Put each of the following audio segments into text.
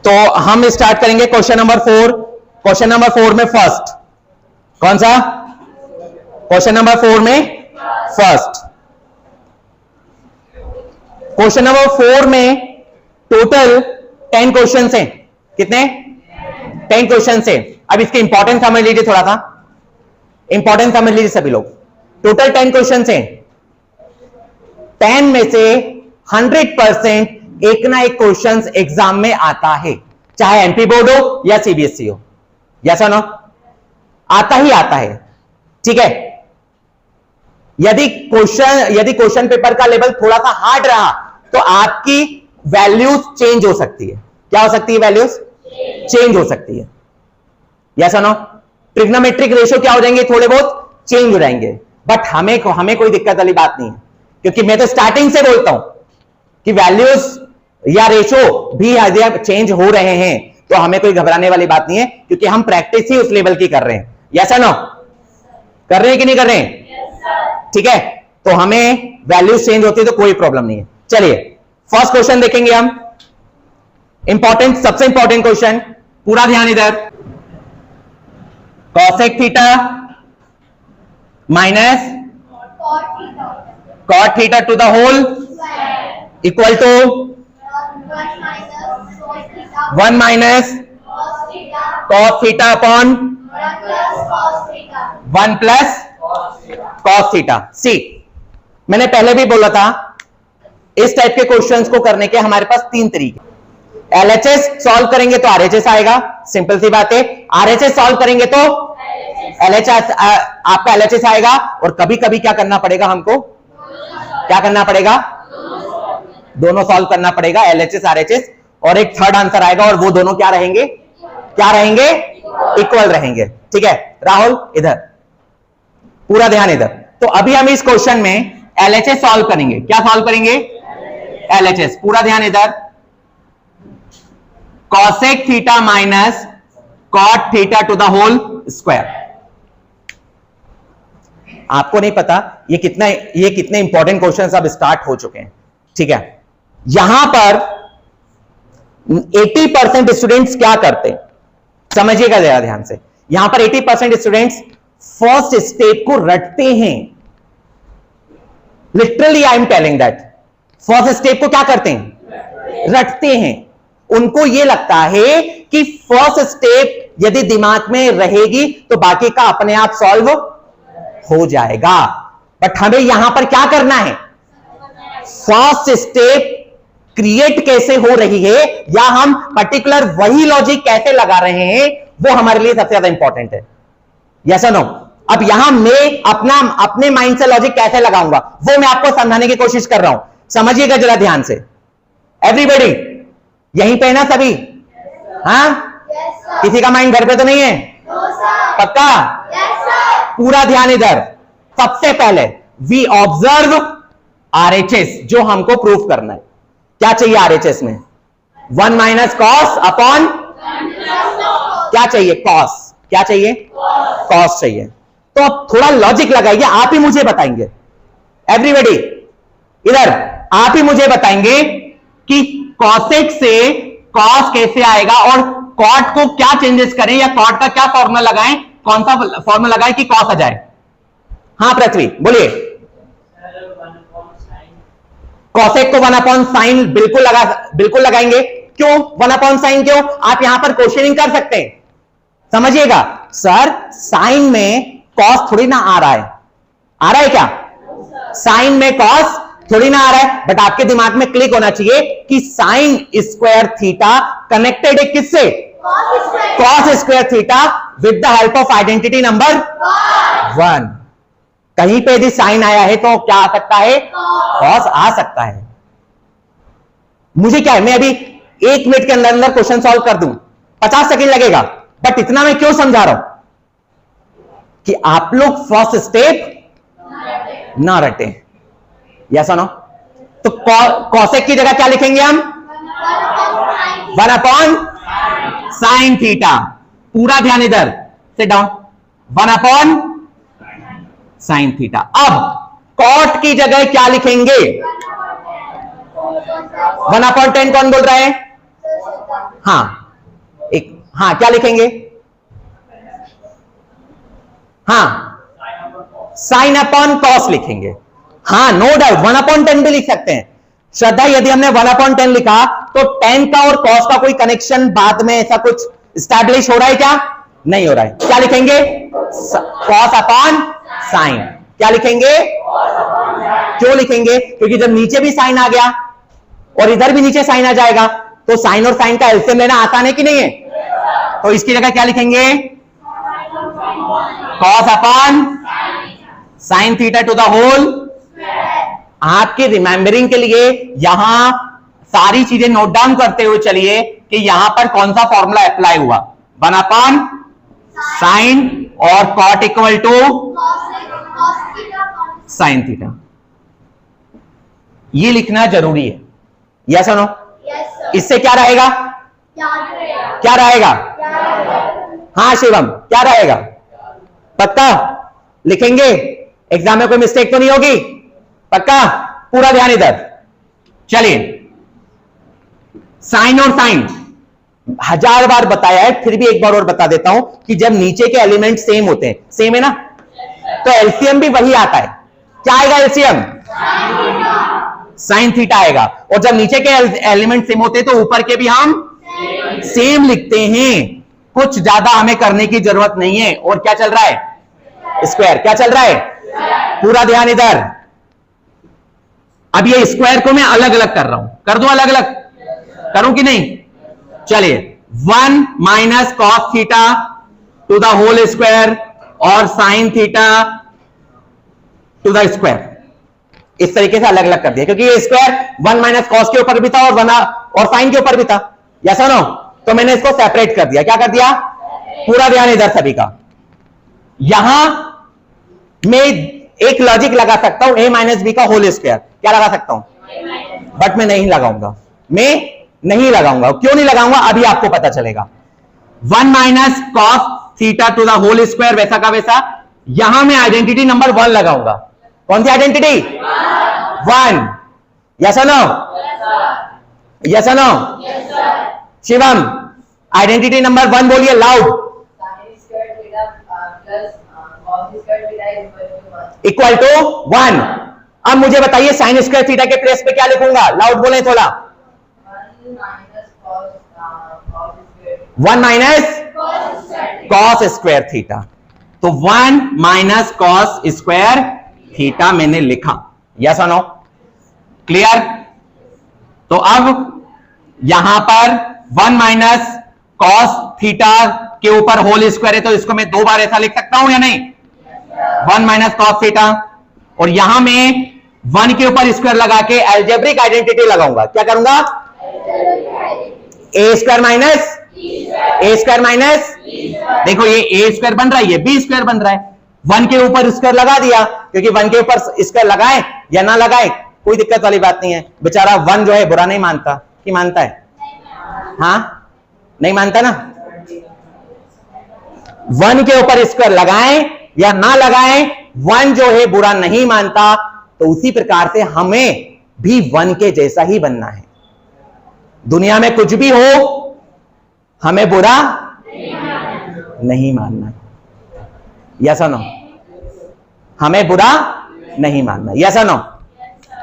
तो हम स्टार्ट करेंगे क्वेश्चन नंबर 4। क्वेश्चन नंबर 4 में फर्स्ट कौन सा? क्वेश्चन नंबर 4 में फर्स्ट। क्वेश्चन नंबर 4 में टोटल 10 क्वेश्चन हैं। कितने? 10 क्वेश्चन हैं। अब इसके इंपॉर्टेंस समझ लीजिए, थोड़ा सा इंपॉर्टेंस समझ लीजिए सभी लोग। टोटल 10 क्वेश्चन हैं। 10 में से 100% एक ना एक क्वेश्चन एग्जाम में आता है, चाहे एमपी बोर्ड हो या सीबीएसई हो। यस और नो? आता ही आता है। ठीक है। यदि क्वेश्चन पेपर का लेवल थोड़ा सा हार्ड रहा तो आपकी वैल्यूज चेंज हो सकती है। क्या हो सकती है? वैल्यूज चेंज हो सकती है। यस और नो? ट्रिग्नोमेट्रिक रेशियो क्या हो जाएंगे? थोड़े बहुत चेंज हो जाएंगे। बट हमें कोई दिक्कत वाली बात नहीं है, क्योंकि मैं तो स्टार्टिंग से बोलता हूं कि वैल्यूज या रेशो भी चेंज हो रहे हैं, तो हमें कोई घबराने वाली बात नहीं है, क्योंकि हम प्रैक्टिस ही उस लेवल की कर रहे हैं। यस और नो? कर रहे हैं कि नहीं कर रहे हैं? ठीक है। तो हमें वैल्यूज चेंज होती है तो कोई प्रॉब्लम नहीं है। चलिए फर्स्ट क्वेश्चन देखेंगे हम। इंपॉर्टेंट, सबसे इंपॉर्टेंट क्वेश्चन, पूरा ध्यान इधर। Cosec theta minus cot theta to the whole equal to 1 minus cos theta upon 1 plus cos theta. See, मैंने पहले भी बोला था इस टाइप के क्वेश्चंस को करने के हमारे पास 3 तरीके। एलएचएस सॉल्व करेंगे तो आरएचएस आएगा, सिंपल सी बात है। आरएचएस सॉल्व करेंगे तो एलएचएस, आपका एलएचएस आएगा। और कभी कभी क्या करना पड़ेगा हमको? क्या करना पड़ेगा? दोनों सॉल्व करना पड़ेगा, एलएचएस आरएचएस। और एक थर्ड आंसर आएगा और वो दोनों क्या रहेंगे? क्या रहेंगे? इक्वल रहेंगे। ठीक है। राहुल इधर, पूरा ध्यान इधर। तो अभी हम इस क्वेश्चन में एलएचएस सॉल्व करेंगे। क्या सॉल्व करेंगे? एलएचएस। पूरा ध्यान इधर। Cosec theta minus cot theta to the whole square. आपको नहीं पता ये कितने इंपॉर्टेंट क्वेश्चन अब स्टार्ट हो चुके हैं। ठीक है। यहां पर 80% स्टूडेंट्स क्या करते हैं, समझिएगा जरा ध्यान से। यहां पर 80% स्टूडेंट्स फर्स्ट स्टेप को रटते हैं। Literally I am telling that. First step को क्या करते हैं? रटते हैं। उनको यह लगता है कि फर्स्ट स्टेप यदि दिमाग में रहेगी तो बाकी का अपने आप सॉल्व हो जाएगा। बट हमें यहां पर क्या करना है? फर्स्ट स्टेप क्रिएट कैसे हो रही है या हम पर्टिकुलर वही लॉजिक कैसे लगा रहे हैं, वो हमारे लिए सबसे ज्यादा इंपॉर्टेंट है। यस और नो? अब यहां मैं अपने माइंड से लॉजिक कैसे लगाऊंगा वो मैं आपको समझाने की कोशिश कर रहा हूं। समझिएगा जरा ध्यान से। एवरीबॉडी यहीं पे है ना सभी? हाँ? किसी का माइंड घर पे तो नहीं है? पक्का? पूरा ध्यान इधर। सबसे पहले वी ऑब्जर्व आरएचएस, जो हमको प्रूफ करना है। क्या चाहिए आरएचएस में? 1 माइनस कॉस अपॉन क्या चाहिए? कॉस। क्या चाहिए? कॉस चाहिए। तो अब थोड़ा लॉजिक लगाइए, आप ही मुझे बताएंगे। एवरीबॉडी इधर, आप ही मुझे बताएंगे कि कॉसेक से कॉस कैसे आएगा और कॉट को क्या चेंजेस करें या कॉट का क्या फॉर्मूला लगाएं, कौन सा फॉर्मूला लगाएं कि कॉस आ जाए। हाँ पृथ्वी बोलिए। कॉसेक को 1 अपॉन साइन बिल्कुल लगाएंगे। क्यों 1 अपॉन साइन? क्यों? आप यहां पर क्वेश्चनिंग कर सकते हैं। समझिएगा सर, साइन में कॉस थोड़ी ना आ रहा है। आ रहा है क्या? साइन में कॉस थोड़ी ना आ रहा है। बट आपके दिमाग में क्लिक होना चाहिए कि साइन स्क्वायर थीटा कनेक्टेड है किससे? Cos square theta with the help of identity number 1। कहीं पे यदि साइन आया है तो क्या आ सकता है? कॉस आ सकता है। मुझे क्या है, मैं अभी 1 मिनट के अंदर क्वेश्चन सॉल्व कर दूं, 50 सेकंड लगेगा। बट इतना मैं क्यों समझा रहा हूं कि आप लोग फर्स्ट स्टेप ना रटे। यस और नो? तो कॉसेक की जगह क्या लिखेंगे हम? 1 अपॉन साइन थीटा। पूरा ध्यान इधर, sit down. 1 upon sine theta. अब कॉट की जगह क्या लिखेंगे? 1 अपॉन 10 कौन बोल रहा है? हाँ एक, हाँ क्या लिखेंगे? हाँ साइन अपॉन कॉस लिखेंगे। हाँ नो डाउट 1/10 भी लिख सकते हैं। श्रद्धा यदि हमने 1/10 लिखा तो 10 का और कॉस का कोई कनेक्शन बाद में ऐसा कुछ स्टैब्लिश हो रहा है क्या? नहीं हो रहा है। क्या लिखेंगे? Cos upon sign. क्या लिखेंगे? क्यों लिखेंगे? क्योंकि जब नीचे भी साइन आ गया और इधर भी नीचे साइन आ जाएगा तो साइन और साइन का एलसीएम लेना आसान है कि नहीं है? तो इसकी जगह क्या लिखेंगे? Cos upon sine theta to the whole. आपके रिमेंबरिंग के लिए यहां सारी चीजें नोट डाउन करते हुए चलिए कि यहां पर कौन सा फॉर्मूला अप्लाई हुआ। 1/sin और cot equal to sine theta. ये लिखना जरूरी है। यस और नो? इससे क्या रहेगा? क्या रहेगा? हाँ शिवम क्या रहेगा? पक्का लिखेंगे? एग्जाम में कोई मिस्टेक तो नहीं होगी? पक्का? पूरा ध्यान इधर। चलिए साइन और साइन 1000 बार बताया है, फिर भी एक बार और बता देता हूं कि जब नीचे के एलिमेंट सेम होते हैं, सेम है ना, तो एलसीएम भी वही आता है। क्या आएगा एलसीएम? साइन थीटा आएगा। और जब नीचे के एलिमेंट सेम होते हैं तो ऊपर के भी हम सेम लिखते हैं। कुछ ज्यादा हमें करने की जरूरत नहीं है। और क्या चल रहा है? स्क्वायर। क्या चल रहा है? पूरा ध्यान इधर। अब ये स्क्वायर को मैं अलग अलग कर रहा हूं, कर दूं अलग अलग? करूं कि नहीं? चलिए 1 minus cos theta to the whole square और sine theta to the square, इस तरीके से अलग अलग कर दिया क्योंकि ये स्क्वायर 1 माइनस कॉस के ऊपर भी था और साइन के ऊपर भी था। यस और नो? तो मैंने इसको सेपरेट कर दिया। क्या कर दिया? पूरा ध्यान इधर सभी का। यहां मैं एक लॉजिक लगा सकता हूं a माइनस बी का होल स्क्वायर। क्या लगा सकता हूं? बट मैं नहीं लगाऊंगा। मैं नहीं लगाऊंगा। क्यों नहीं लगाऊंगा अभी आपको पता चलेगा। 1 minus cos theta to the whole square वैसा का वैसा। यहां मैं आइडेंटिटी नंबर 1 लगाऊंगा। कौन सी आइडेंटिटी? 1। यस और नो? यस और नो? शिवम आइडेंटिटी नंबर 1 बोलिए लाउड। Equal to 1। अब मुझे बताइए साइन स्क्वायर थीटा के प्लेस पे क्या लिखूंगा? लाउड बोले थोड़ा। 1 माइनस कॉस स्क्वायर थीटा। तो 1 माइनस कॉस स्क्वायर थीटा मैंने लिखा। यस और नो? क्लियर? तो अब यहां पर 1 माइनस कॉस थीटा के ऊपर होल स्क्वायर है तो इसको मैं 2 बार ऐसा लिख सकता हूं या नहीं? 1 माइनस कॉस थीटा। और यहां मैं 1 के ऊपर स्क्वायर लगा के एल्जेब्रिक आइडेंटिटी लगाऊंगा। क्या करूंगा? ए स्क्वायर माइनस देखो ये ए स्क्वायर बन रहा है, ये बी स्क्वायर बन रहा है। 1 के ऊपर स्क्वायर लगा दिया क्योंकि 1 के ऊपर स्क्वायर लगाए या ना लगाए कोई दिक्कत वाली बात नहीं है। बेचारा 1 जो है बुरा नहीं मानता कि मानता है? हाँ नहीं मानता ना। 1 के ऊपर स्क्वायर लगाएं या ना लगाएं 1 जो है बुरा नहीं मानता। तो उसी प्रकार से हमें भी 1 के जैसा ही बनना है। दुनिया में कुछ भी हो हमें बुरा नहीं मानना। यस और नो? हमें बुरा नहीं मानना। यस और नो?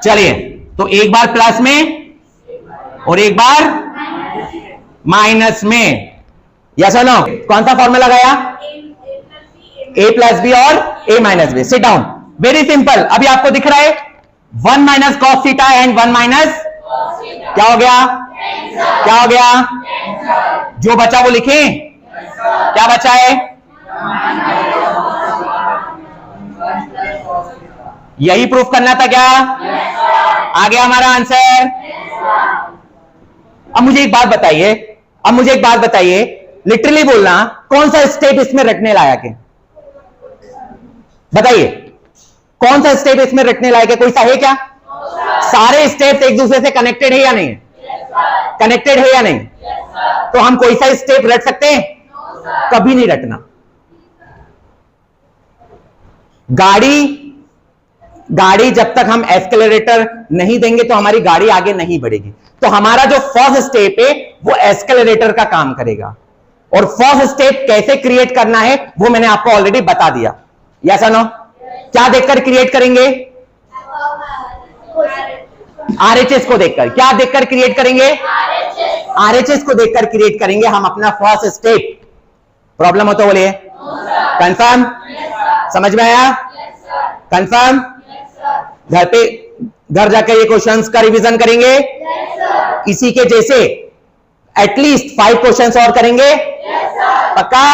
चलिए तो एक बार प्लस में और एक बार माइनस में। यस और नो? कौन सा फॉर्मूला लगाया? a प्लस बी और a minus B. Sit down. Very simple. अभी आपको दिख रहा है 1 minus cos theta and 1 minus क्या हो गया? क्या हो गया? जो बचा वो लिखें। क्या बचा है? यही प्रूफ करना था क्या? आ गया हमारा आंसर। अब मुझे एक बात बताइए, लिटरली बोलना, कौन सा स्टेप इसमें रटने लायक है? बताइए कौन सा स्टेप इसमें रटने लायक है? कोई सा है क्या? सारे स्टेप्स एक दूसरे से कनेक्टेड है या नहीं? कनेक्टेड है या नहीं? तो हम कोई सा स्टेप रट सकते हैं? कभी नहीं रटना। गाड़ी जब तक हम एक्सेलरेटर नहीं देंगे तो हमारी गाड़ी आगे नहीं बढ़ेगी। तो हमारा जो फर्स्ट स्टेप है वो एस्केलेरेटर का काम करेगा। और फोर्थ स्टेप कैसे क्रिएट करना है वो मैंने आपको ऑलरेडी बता दिया। यस और नो? क्या देखकर क्रिएट करेंगे? आरएचएस को देखकर। क्या देखकर क्रिएट करेंगे? आरएचएस को देखकर क्रिएट करेंगे हम अपना फर्स्ट स्टेप। प्रॉब्लम हो तो बोलिए। कंफर्म? समझ में आया? कंफर्म? घर जाकर ये क्वेश्चंस का रिवीजन करेंगे। इसी के जैसे एटलीस्ट 5 क्वेश्चंस और करेंगे। पक्का?